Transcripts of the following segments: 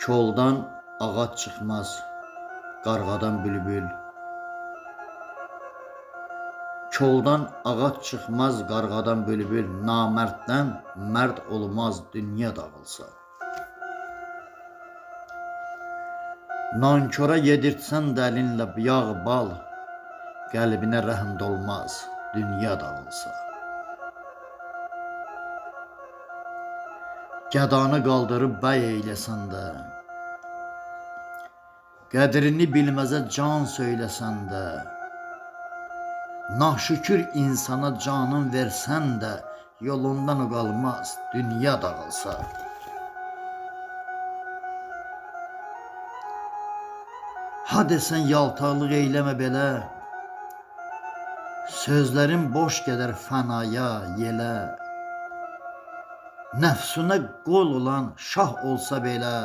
Koldan ağac çıxmaz, qarğadan bülbül. Koldan ağac çıxmaz, qarğadan bülbül. Namərddən mərd olmaz, dünya dağılsa. Nankora yedirtsən dəlinlə yağ bal, qəlbinə rəhm dolmaz, dünya dağılsa. Gədanı qaldırıb bəy eyləsən də, qədrini bilməzə can söyləsən də, naşükür insana canın versən də, yolundan o qalmaz, dünya dağılsa. Ha desən yaltaqlıq eyləmə belə, sözlərin boş gedər fənaya yelə. Nəfsünə qol olan şah olsa belə,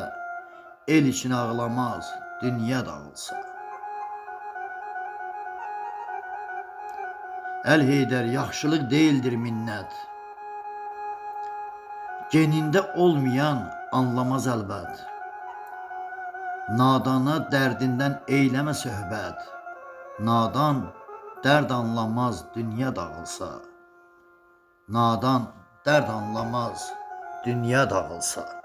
el için ağlamaz, dünya dağılsa. Əl Heydər, yaxşılıq deyildir minnət, genində olmayan anlamaz əlbət. Nadana dərdindən eyləmə söhbət, nadan dərd anlamaz, dünya dağılsa. Nadan dərd anlamaz, dünya dağılsa.